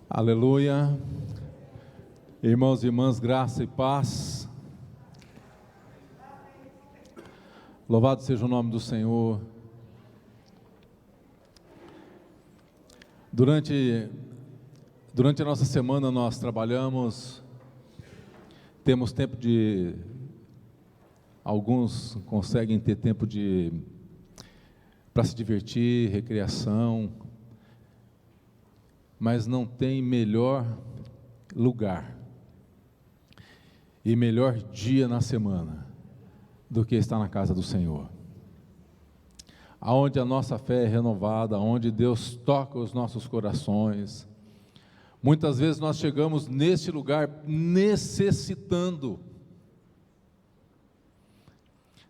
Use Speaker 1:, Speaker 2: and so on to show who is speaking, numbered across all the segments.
Speaker 1: Aleluia, irmãos e irmãs, graça e paz, louvado seja o nome do Senhor. Durante a nossa semana nós trabalhamos, temos tempo alguns conseguem ter tempo para se divertir, recreação, mas não tem melhor lugar e melhor dia na semana do que estar na casa do Senhor, aonde a nossa fé é renovada, onde Deus toca os nossos corações. Muitas vezes nós chegamos nesse lugar necessitando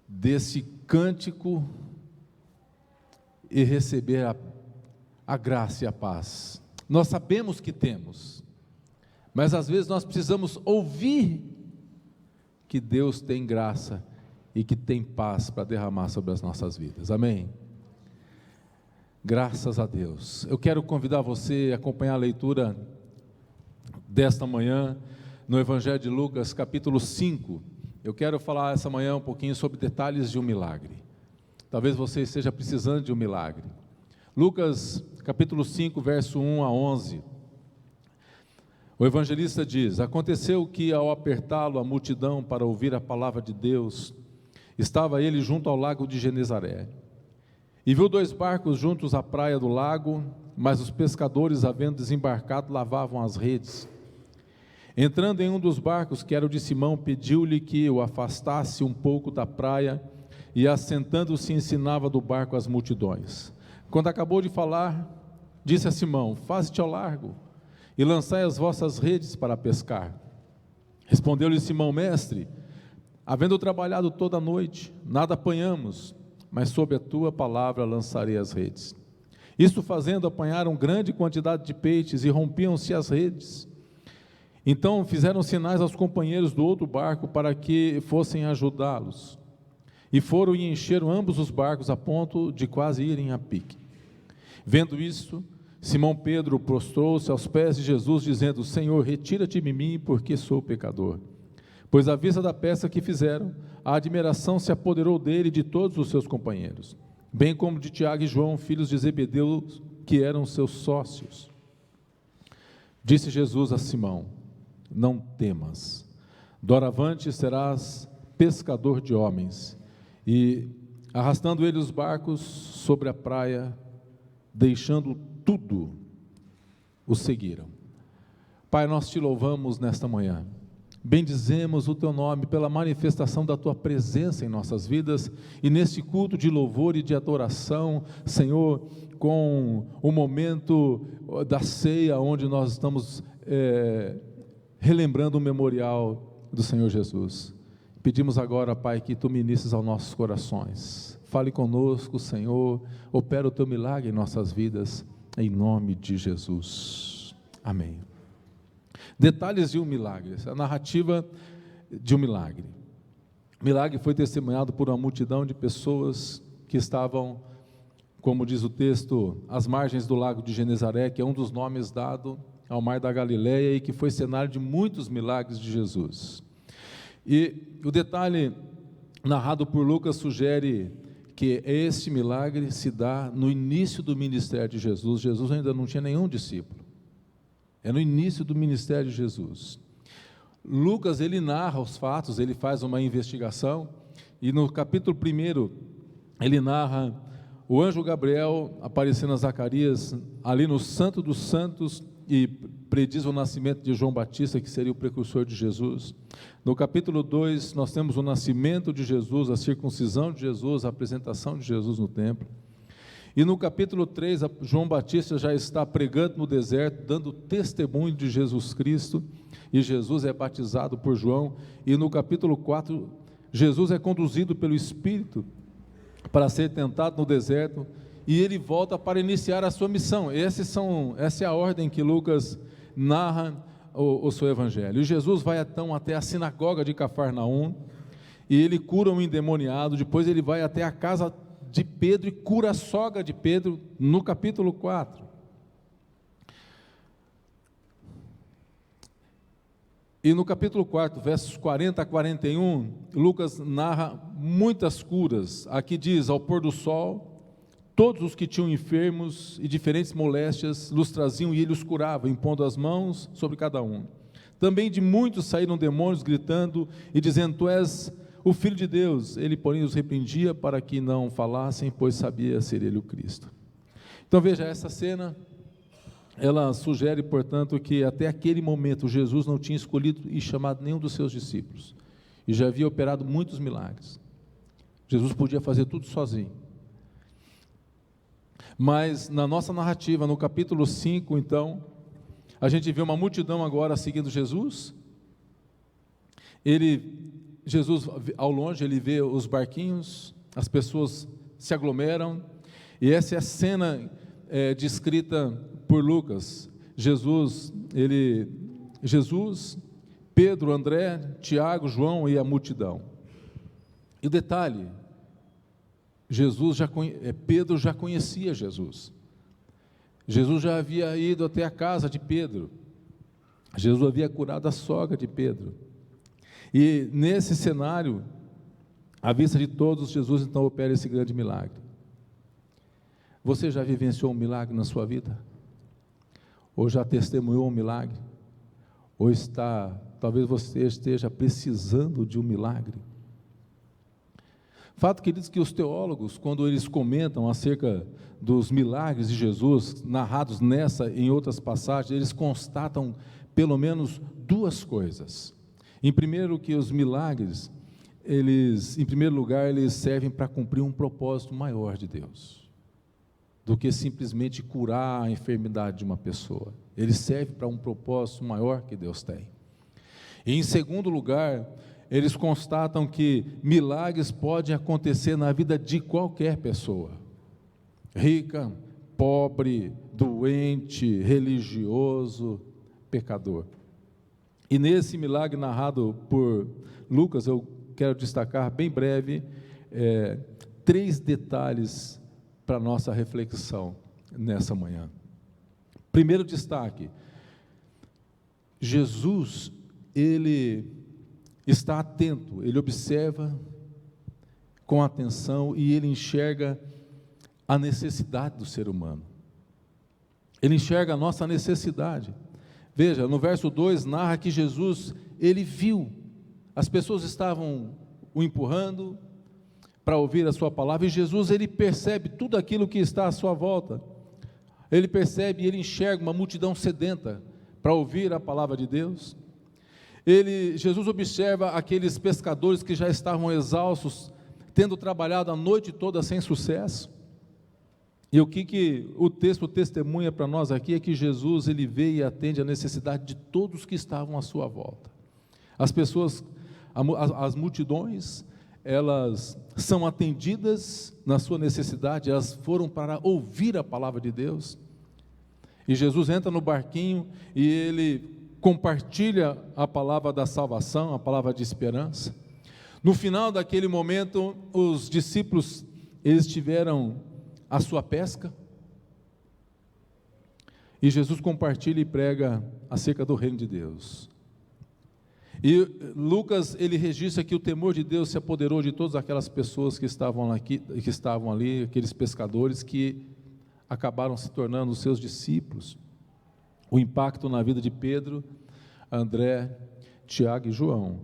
Speaker 1: desse cântico e receber a graça e a paz. Nós sabemos que temos, mas às vezes nós precisamos ouvir que Deus tem graça e que tem paz para derramar sobre as nossas vidas, amém? Graças a Deus. Eu quero convidar você a acompanhar a leitura desta manhã, no Evangelho de Lucas, capítulo 5, eu quero falar essa manhã um pouquinho sobre detalhes de um milagre, talvez você esteja precisando de um milagre. Lucas capítulo 5, verso 1 a 11, o evangelista diz: aconteceu que ao apertá-lo a multidão para ouvir a palavra de Deus, estava ele junto ao lago de Genezaré, e viu 2 barcos juntos à praia do lago, mas os pescadores, havendo desembarcado, lavavam as redes. Entrando em um dos barcos, que era o de Simão, pediu-lhe que o afastasse um pouco da praia, e assentando-se ensinava do barco as multidões. Quando acabou de falar, disse a Simão: faze-te ao largo, e lançai as vossas redes para pescar. Respondeu-lhe Simão: mestre, havendo trabalhado toda a noite, nada apanhamos, mas sob a tua palavra lançarei as redes. Isto fazendo, apanharam grande quantidade de peixes, e rompiam-se as redes. Então fizeram sinais aos companheiros do outro barco, para que fossem ajudá-los. E foram e encheram ambos os barcos, a ponto de quase irem a pique. Vendo isto, Simão Pedro prostrou-se aos pés de Jesus, dizendo: Senhor, retira-te de mim, porque sou pecador. Pois à vista da peça que fizeram, a admiração se apoderou dele e de todos os seus companheiros, bem como de Tiago e João, filhos de Zebedeu, que eram seus sócios. Disse Jesus a Simão: não temas, doravante serás pescador de homens. E arrastando ele os barcos sobre a praia, deixando tudo, o seguiram. Pai, nós te louvamos nesta manhã, bendizemos o teu nome pela manifestação da tua presença em nossas vidas, e neste culto de louvor e de adoração, Senhor, com o momento da ceia, onde nós estamos relembrando o memorial do Senhor Jesus. Pedimos agora, Pai, que tu ministres aos nossos corações, fale conosco, Senhor, opera o teu milagre em nossas vidas, em nome de Jesus, amém. Detalhes de um milagre, a narrativa de um milagre. O milagre foi testemunhado por uma multidão de pessoas que estavam, como diz o texto, às margens do lago de Genezaré, que é um dos nomes dado ao mar da Galileia, e que foi cenário de muitos milagres de Jesus. E o detalhe narrado por Lucas sugere que este milagre se dá no início do ministério de Jesus. Jesus ainda não tinha nenhum discípulo, é no início do ministério de Jesus. Lucas, ele narra os fatos, ele faz uma investigação, e no capítulo 1, ele narra o anjo Gabriel aparecendo a Zacarias, ali no Santo dos Santos, e prediz o nascimento de João Batista, que seria o precursor de Jesus. No capítulo 2, nós temos o nascimento de Jesus, a circuncisão de Jesus, a apresentação de Jesus no templo. E no capítulo 3, João Batista já está pregando no deserto, dando testemunho de Jesus Cristo, e Jesus é batizado por João. E no capítulo 4, Jesus é conduzido pelo Espírito para ser tentado no deserto, e ele volta para iniciar a sua missão. Essa é a ordem que Lucas narra o seu evangelho. E Jesus vai então até a sinagoga de Cafarnaum, e ele cura um endemoniado. Depois ele vai até a casa de Pedro e cura a sogra de Pedro, no capítulo 4. E no capítulo 4, versos 40 a 41, Lucas narra muitas curas. Aqui diz: ao pôr do sol, todos os que tinham enfermos e diferentes moléstias, los traziam e ele os curava, impondo as mãos sobre cada um. Também de muitos saíram demônios, gritando e dizendo: tu és o Filho de Deus. Ele, porém, os repreendia para que não falassem, pois sabia ser ele o Cristo. Então veja, essa cena, ela sugere, portanto, que até aquele momento Jesus não tinha escolhido e chamado nenhum dos seus discípulos, e já havia operado muitos milagres. Jesus podia fazer tudo sozinho. Mas na nossa narrativa, no capítulo 5, então, a gente vê uma multidão agora seguindo Jesus. Jesus, ao longe, ele vê os barquinhos, as pessoas se aglomeram, e essa é a cena descrita por Lucas. Jesus, Pedro, André, Tiago, João e a multidão. E o detalhe, Pedro já conhecia Jesus. Jesus já havia ido até a casa de Pedro. Jesus havia curado a sogra de Pedro. E nesse cenário, à vista de todos, Jesus então opera esse grande milagre. Você já vivenciou um milagre na sua vida? Ou já testemunhou um milagre? Ou talvez você esteja precisando de um milagre? Fato, queridos, que os teólogos, quando eles comentam acerca dos milagres de Jesus, narrados nessa e em outras passagens, eles constatam pelo menos duas coisas. Em primeiro, que os milagres, em primeiro lugar, eles servem para cumprir um propósito maior de Deus, do que simplesmente curar a enfermidade de uma pessoa. Eles servem para um propósito maior que Deus tem. E em segundo lugar, eles constatam que milagres podem acontecer na vida de qualquer pessoa, rica, pobre, doente, religioso, pecador. E nesse milagre narrado por Lucas, eu quero destacar bem breve 3 detalhes para nossa reflexão nessa manhã. Primeiro destaque: Jesus, ele está atento, ele observa com atenção e ele enxerga a necessidade do ser humano. Ele enxerga a nossa necessidade. Veja, no verso 2 narra que Jesus, ele viu, as pessoas estavam o empurrando para ouvir a sua palavra, e Jesus, ele percebe tudo aquilo que está à sua volta. Ele percebe e ele enxerga uma multidão sedenta para ouvir a palavra de Deus. Jesus observa aqueles pescadores que já estavam exaustos, tendo trabalhado a noite toda sem sucesso. E o que o texto testemunha para nós aqui é que Jesus, ele vê e atende a necessidade de todos que estavam à sua volta. As pessoas, as multidões, elas são atendidas na sua necessidade, elas foram para ouvir a palavra de Deus. E Jesus entra no barquinho e ele compartilha a palavra da salvação, a palavra de esperança. No final daquele momento, os discípulos, eles tiveram a sua pesca, e Jesus compartilha e prega acerca do reino de Deus. E Lucas, ele registra que o temor de Deus se apoderou de todas aquelas pessoas que estavam ali, aqueles pescadores que acabaram se tornando os seus discípulos. O impacto na vida de Pedro, André, Tiago e João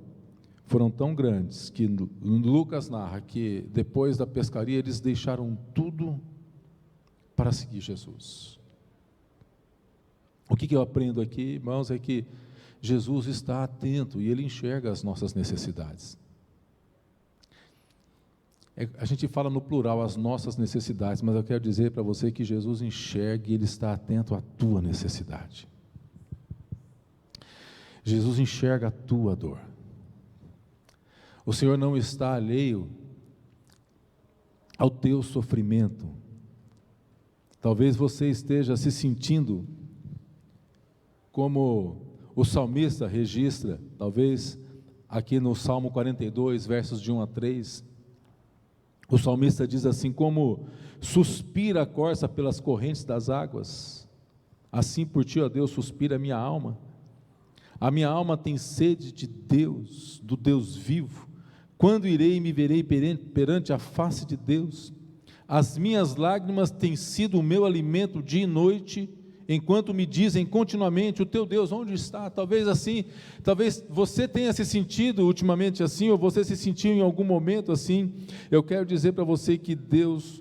Speaker 1: foram tão grandes que Lucas narra que depois da pescaria eles deixaram tudo para seguir Jesus. O que eu aprendo aqui, irmãos, é que Jesus está atento e ele enxerga as nossas necessidades. A gente fala no plural, as nossas necessidades, mas eu quero dizer para você que Jesus enxerga e ele está atento à tua necessidade. Jesus enxerga a tua dor. O Senhor não está alheio ao teu sofrimento. Talvez você esteja se sentindo como o salmista registra, talvez aqui no Salmo 42, versos de 1 a 3, o salmista diz assim: como suspira a corça pelas correntes das águas, assim por ti, ó Deus, suspira a minha alma. A minha alma tem sede de Deus, do Deus vivo. Quando irei e me verei perante a face de Deus? As minhas lágrimas têm sido o meu alimento dia e noite, enquanto me dizem continuamente: o teu Deus onde está? Talvez assim, talvez você tenha se sentido ultimamente assim, ou você se sentiu em algum momento assim. Eu quero dizer para você que Deus,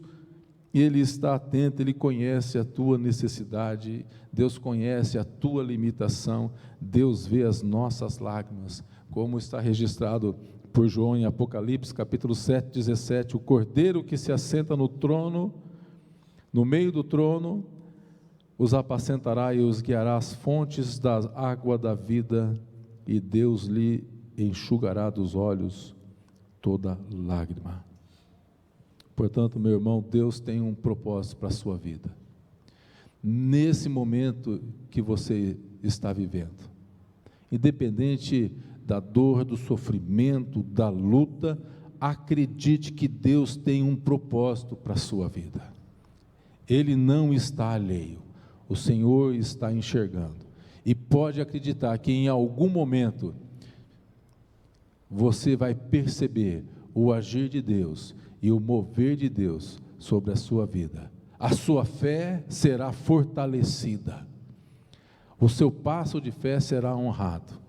Speaker 1: Ele está atento, Ele conhece a tua necessidade, Deus conhece a tua limitação, Deus vê as nossas lágrimas, como está registrado por João em Apocalipse, capítulo 7, 17, o Cordeiro que se assenta no trono, no meio do trono, os apacentará e os guiará às fontes da água da vida, e Deus lhe enxugará dos olhos toda lágrima. Portanto, meu irmão, Deus tem um propósito para a sua vida, nesse momento que você está vivendo, independente da dor, do sofrimento, da luta, acredite que Deus tem um propósito para a sua vida. Ele não está alheio, o Senhor está enxergando, e pode acreditar que em algum momento você vai perceber o agir de Deus e o mover de Deus sobre a sua vida. A sua fé será fortalecida, o seu passo de fé será honrado.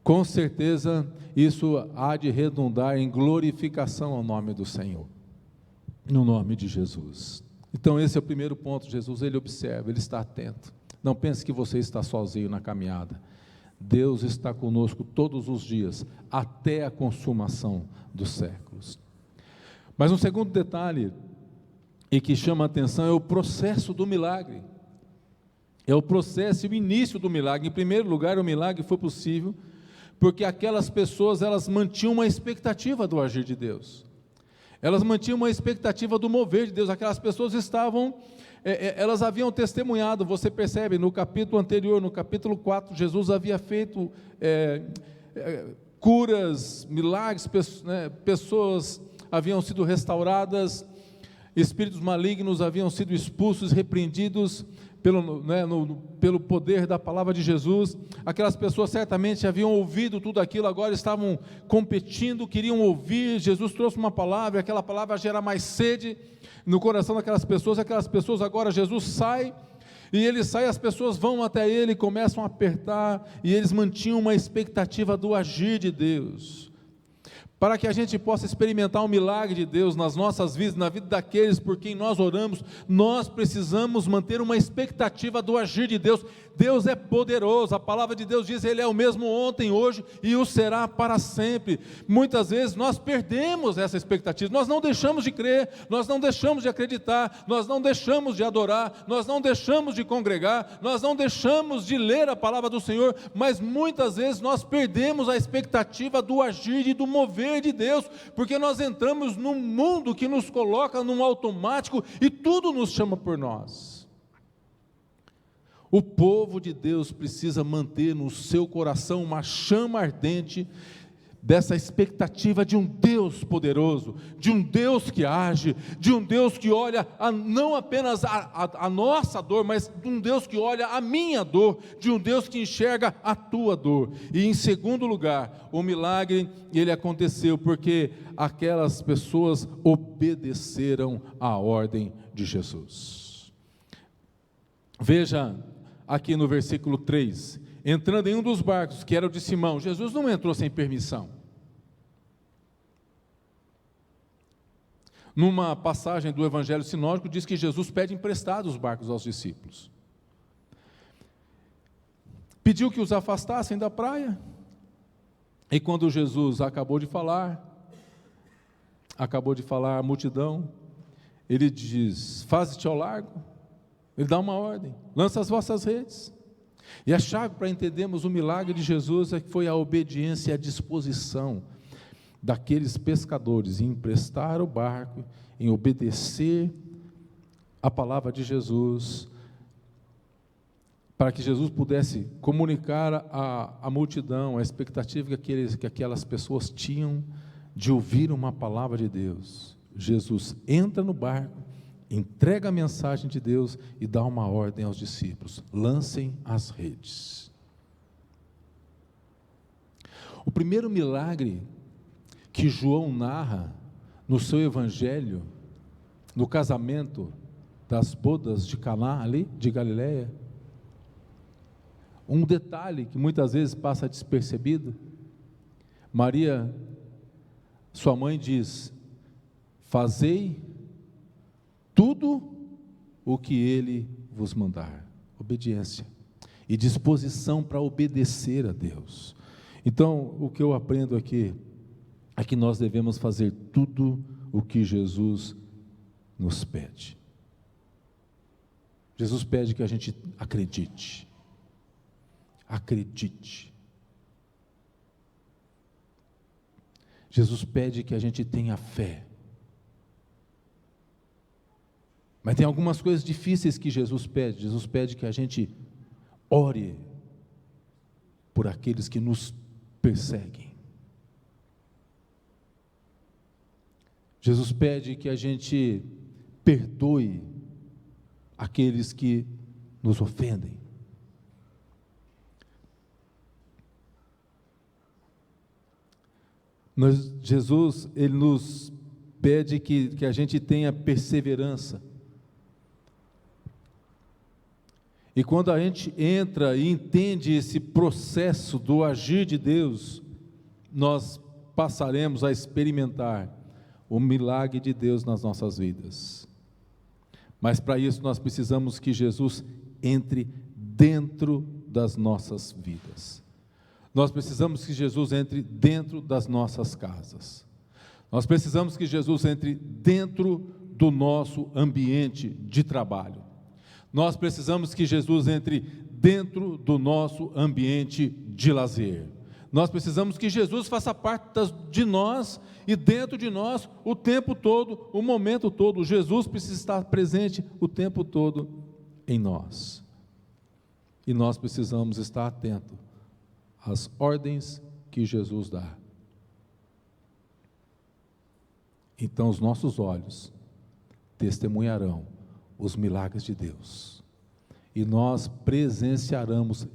Speaker 1: Com certeza isso há de redundar em glorificação ao nome do Senhor, no nome de Jesus. Então esse é o primeiro ponto. Jesus, Ele observa, Ele está atento. Não pense que você está sozinho na caminhada. Deus está conosco todos os dias, até a consumação dos séculos. Mas um segundo detalhe, e que chama a atenção, é o processo do milagre. É o processo e o início do milagre. Em primeiro lugar, o milagre foi possível porque aquelas pessoas, elas mantinham uma expectativa do agir de Deus. Elas mantinham uma expectativa do mover de Deus. Aquelas pessoas estavam, elas haviam testemunhado. Você percebe, no capítulo anterior, no capítulo 4, Jesus havia feito curas, milagres, pessoas haviam sido restauradas, espíritos malignos haviam sido expulsos, repreendidos pelo poder da palavra de Jesus. Aquelas pessoas certamente haviam ouvido tudo aquilo, agora estavam competindo, queriam ouvir. Jesus trouxe uma palavra, aquela palavra gera mais sede no coração daquelas pessoas agora, Jesus sai, e ele sai, as pessoas vão até ele, começam a apertar, e eles mantinham uma expectativa do agir de Deus. Para que a gente possa experimentar o milagre de Deus nas nossas vidas, na vida daqueles por quem nós oramos, nós precisamos manter uma expectativa do agir de Deus. Deus é poderoso, a palavra de Deus diz, Ele é o mesmo ontem, hoje e o será para sempre. Muitas vezes nós perdemos essa expectativa, nós não deixamos de crer, nós não deixamos de acreditar, nós não deixamos de adorar, nós não deixamos de congregar, nós não deixamos de ler a palavra do Senhor, mas muitas vezes nós perdemos a expectativa do agir e do mover de Deus, porque nós entramos num mundo que nos coloca num automático e tudo nos chama por nós. O povo de Deus precisa manter no seu coração uma chama ardente dessa expectativa de um Deus poderoso, de um Deus que age, de um Deus que olha não apenas a nossa dor, mas de um Deus que olha a minha dor, de um Deus que enxerga a tua dor. E em segundo lugar, o milagre, ele aconteceu porque aquelas pessoas obedeceram à ordem de Jesus. Veja aqui no versículo 3, entrando em um dos barcos, que era o de Simão. Jesus não entrou sem permissão. Numa passagem do Evangelho Sinótico, diz que Jesus pede emprestado os barcos aos discípulos. Pediu que os afastassem da praia, e quando Jesus acabou de falar à multidão, ele diz, faze-te ao largo. Ele dá uma ordem, lança as vossas redes. E a chave para entendermos o milagre de Jesus é que foi a obediência e a disposição daqueles pescadores em emprestar o barco, em obedecer a palavra de Jesus, para que Jesus pudesse comunicar à multidão a expectativa que aquelas pessoas tinham de ouvir uma palavra de Deus. Jesus entra no barco, entrega a mensagem de Deus e dá uma ordem aos discípulos: lancem as redes. O primeiro milagre que João narra no seu evangelho, no casamento das bodas de Caná, ali de Galileia, um detalhe que muitas vezes passa despercebido, Maria, sua mãe, diz: fazei tudo o que ele vos mandar. Obediência e disposição para obedecer a Deus. Então, o que eu aprendo aqui é que nós devemos fazer tudo o que Jesus nos pede. Jesus pede que a gente acredite. Acredite. Jesus pede que a gente tenha fé. Mas tem algumas coisas difíceis que Jesus pede. Jesus pede que a gente ore por aqueles que nos perseguem. Jesus pede que a gente perdoe aqueles que nos ofendem. Jesus, Ele nos pede que a gente tenha perseverança. E quando a gente entra e entende esse processo do agir de Deus, nós passaremos a experimentar o milagre de Deus nas nossas vidas. Mas para isso nós precisamos que Jesus entre dentro das nossas vidas. Nós precisamos que Jesus entre dentro das nossas casas. Nós precisamos que Jesus entre dentro do nosso ambiente de trabalho. Nós precisamos que Jesus entre dentro do nosso ambiente de lazer. Nós precisamos que Jesus faça parte de nós e dentro de nós o tempo todo, o momento todo. Jesus precisa estar presente o tempo todo em nós. E nós precisamos estar atentos às ordens que Jesus dá. Então os nossos olhos testemunharão os milagres de Deus. E nós presenciaremos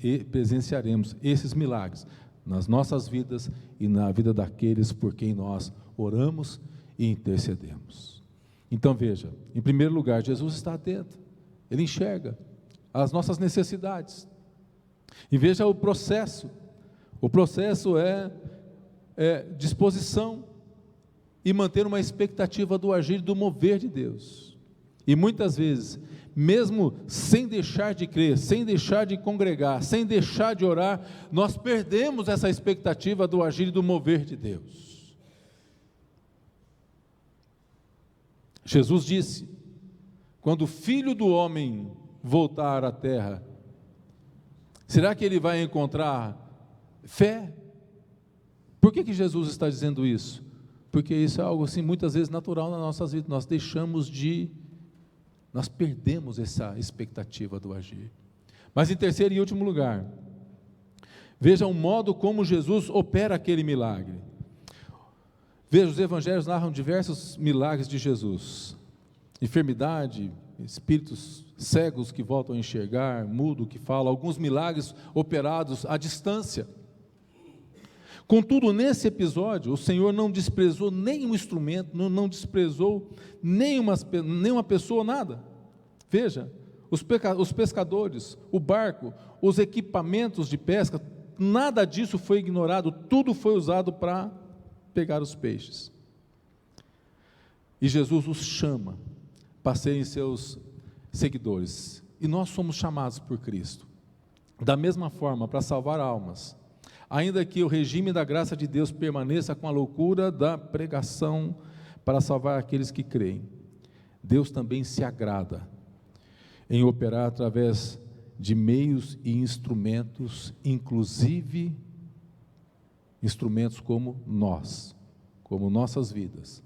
Speaker 1: esses milagres nas nossas vidas e na vida daqueles por quem nós oramos e intercedemos. Então veja, em primeiro lugar, Jesus está atento, Ele enxerga as nossas necessidades. E veja o processo é disposição e manter uma expectativa do agir e do mover de Deus. E muitas vezes, mesmo sem deixar de crer, sem deixar de congregar, sem deixar de orar, nós perdemos essa expectativa do agir e do mover de Deus. Jesus disse: quando o Filho do Homem voltar à terra, será que ele vai encontrar fé? Por que Jesus está dizendo isso? Porque isso é algo assim, muitas vezes natural nas nossas vidas. Nós perdemos essa expectativa do agir. Mas em terceiro e último lugar, veja o modo como Jesus opera aquele milagre. Veja, os evangelhos narram diversos milagres de Jesus: enfermidade, espíritos cegos que voltam a enxergar, mudo que fala, alguns milagres operados à distância. Contudo, nesse episódio, o Senhor não desprezou nenhum instrumento, não desprezou nenhuma pessoa, nada. Veja, os pescadores, o barco, os equipamentos de pesca, nada disso foi ignorado, tudo foi usado para pegar os peixes. E Jesus os chama para serem seus seguidores. E nós somos chamados por Cristo, da mesma forma, para salvar almas. Ainda que o regime da graça de Deus permaneça com a loucura da pregação para salvar aqueles que creem, Deus também se agrada em operar através de meios e instrumentos, inclusive instrumentos como nossas vidas,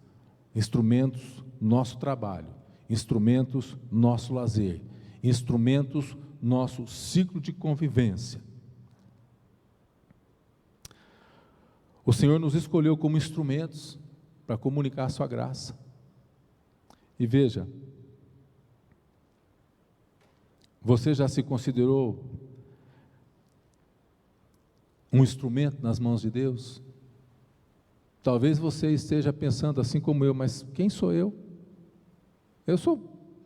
Speaker 1: instrumentos nosso trabalho, instrumentos nosso lazer, instrumentos nosso ciclo de convivência. O Senhor nos escolheu como instrumentos para comunicar a sua graça. E veja, você já se considerou um instrumento nas mãos de Deus? Talvez você esteja pensando assim como eu, mas quem sou eu?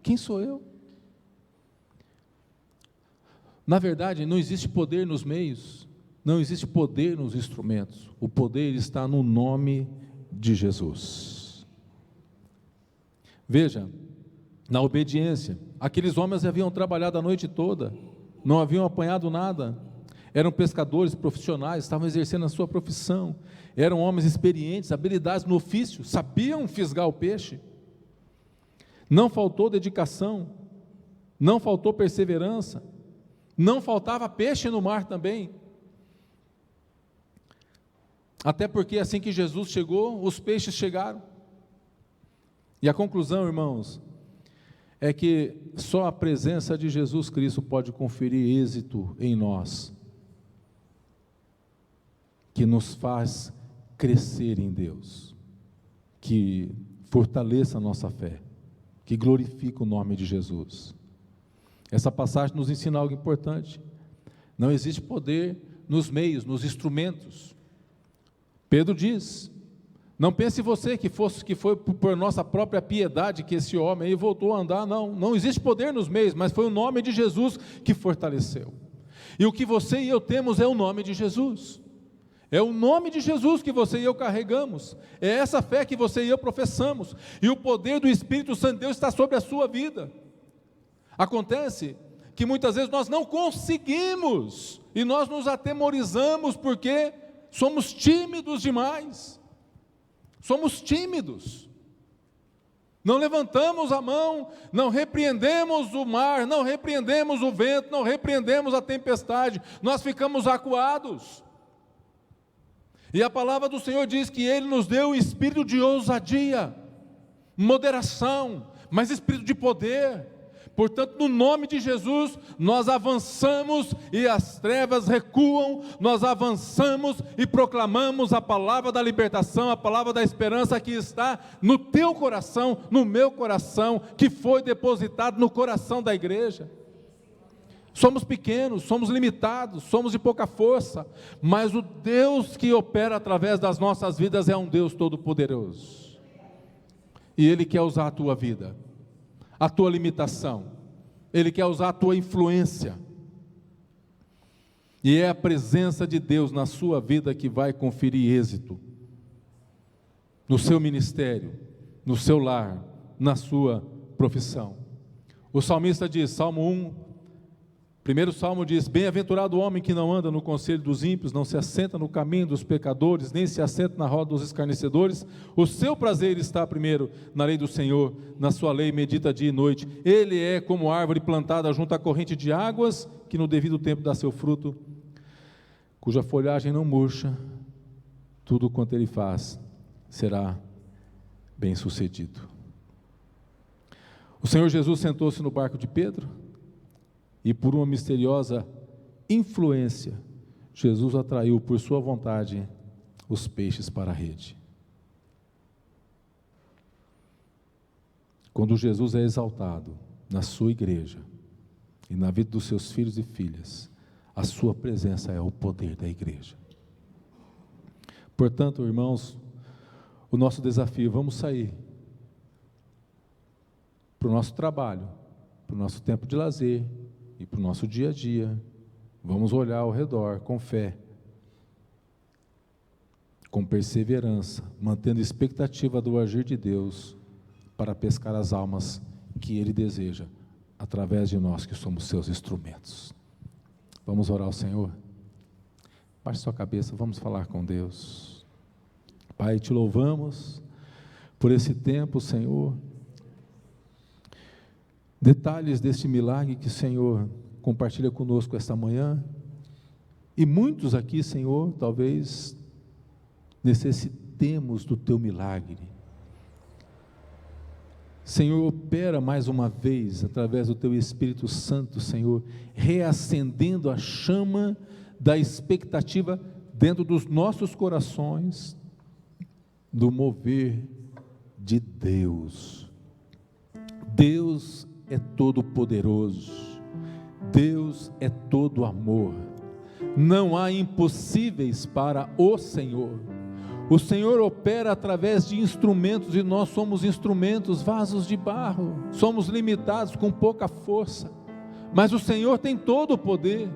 Speaker 1: Quem sou eu? Na verdade, não existe poder nos meios, não existe poder nos instrumentos, o poder está no nome de Jesus. Veja, na obediência, aqueles homens haviam trabalhado a noite toda, não haviam apanhado nada, eram pescadores profissionais, estavam exercendo a sua profissão, eram homens experientes, habilidades no ofício, sabiam fisgar o peixe, não faltou dedicação, não faltou perseverança, não faltava peixe no mar também, até porque assim que Jesus chegou, os peixes chegaram. E a conclusão, irmãos, é que só a presença de Jesus Cristo pode conferir êxito em nós, que nos faz crescer em Deus, que fortaleça a nossa fé, que glorifica o nome de Jesus. Essa passagem nos ensina algo importante: não existe poder nos meios, nos instrumentos. Pedro diz: não pense você que foi por nossa própria piedade que esse homem aí voltou a andar. Não existe poder nos meios, mas foi o nome de Jesus que fortaleceu. E o que você e eu temos é o nome de Jesus. É o nome de Jesus que você e eu carregamos, é essa fé que você e eu professamos, e o poder do Espírito Santo de Deus está sobre a sua vida. Acontece que muitas vezes nós não conseguimos, e nós nos atemorizamos porque somos tímidos demais, somos tímidos, não levantamos a mão, não repreendemos o mar, não repreendemos o vento, não repreendemos a tempestade, nós ficamos acuados. E a palavra do Senhor diz que Ele nos deu um espírito de ousadia, moderação, mas espírito de poder. Portanto, no nome de Jesus, nós avançamos e as trevas recuam, nós avançamos e proclamamos a palavra da libertação, a palavra da esperança que está no teu coração, no meu coração, que foi depositado no coração da igreja. Somos pequenos, somos limitados, somos de pouca força, mas o Deus que opera através das nossas vidas é um Deus todo-poderoso, e Ele quer usar a tua vida, a tua limitação, Ele quer usar a tua influência, e é a presença de Deus na sua vida que vai conferir êxito, no seu ministério, no seu lar, na sua profissão. O salmista diz, Salmo 1, primeiro salmo diz: bem-aventurado o homem que não anda no conselho dos ímpios, não se assenta no caminho dos pecadores, nem se assenta na roda dos escarnecedores. O seu prazer está primeiro na lei do Senhor, na sua lei medita dia e noite. Ele é como árvore plantada junto à corrente de águas, que no devido tempo dá seu fruto, cuja folhagem não murcha, tudo quanto ele faz será bem sucedido. O Senhor Jesus sentou-se no barco de Pedro, e por uma misteriosa influência, Jesus atraiu por sua vontade os peixes para a rede. Quando Jesus é exaltado na sua igreja e na vida dos seus filhos e filhas, a sua presença é o poder da igreja. Portanto, irmãos, o nosso desafio, vamos sair para o nosso trabalho, para o nosso tempo de lazer, e para o nosso dia a dia, vamos olhar ao redor com fé, com perseverança, mantendo expectativa do agir de Deus, para pescar as almas que Ele deseja, através de nós que somos seus instrumentos. Vamos orar ao Senhor? Baixe sua cabeça, vamos falar com Deus. Pai, te louvamos por esse tempo, Senhor. Detalhes deste milagre que o Senhor compartilha conosco esta manhã, e muitos aqui, Senhor, talvez necessitemos do teu milagre. Senhor, opera mais uma vez, através do teu Espírito Santo, Senhor, reacendendo a chama da expectativa dentro dos nossos corações, do mover de Deus. Deus é todo poderoso, Deus é todo amor, Não há impossíveis para o Senhor. O Senhor opera através de instrumentos, e nós somos instrumentos, vasos de barro, somos limitados com pouca força, mas o Senhor tem todo o poder.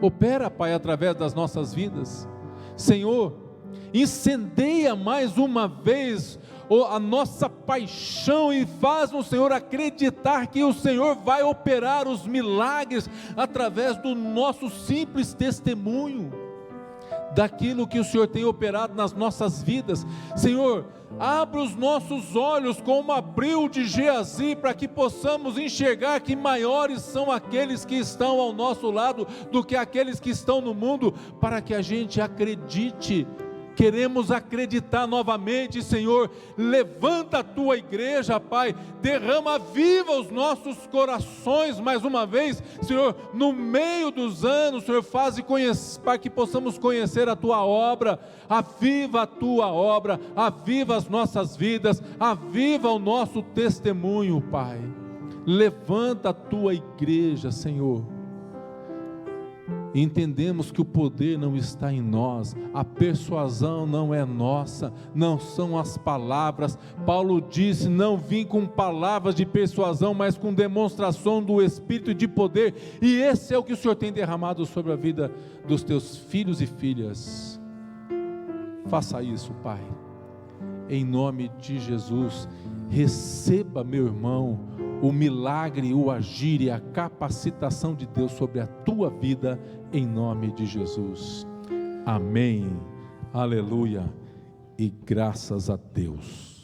Speaker 1: Opera, Pai, através das nossas vidas. Senhor, incendeia mais uma vez a nossa paixão e faz no Senhor acreditar que o Senhor vai operar os milagres através do nosso simples testemunho, daquilo que o Senhor tem operado nas nossas vidas. Senhor, abra os nossos olhos como abriu de Geazi, para que possamos enxergar que maiores são aqueles que estão ao nosso lado do que aqueles que estão no mundo, para que a gente acredite. Queremos acreditar novamente, Senhor. Levanta a tua igreja, Pai, derrama viva os nossos corações mais uma vez, Senhor, no meio dos anos, Senhor, para que possamos conhecer a tua obra. Aviva a tua obra, aviva as nossas vidas, aviva o nosso testemunho, Pai. Levanta a tua igreja, Senhor. Entendemos que o poder não está em nós, a persuasão não é nossa, não são as palavras. Paulo disse: não vim com palavras de persuasão, mas com demonstração do Espírito e de poder. E esse é o que o Senhor tem derramado sobre a vida dos teus filhos e filhas. Faça isso, Pai, em nome de Jesus. Receba, meu irmão, o milagre, o agir e a capacitação de Deus sobre a tua vida, em nome de Jesus. Amém, aleluia e graças a Deus.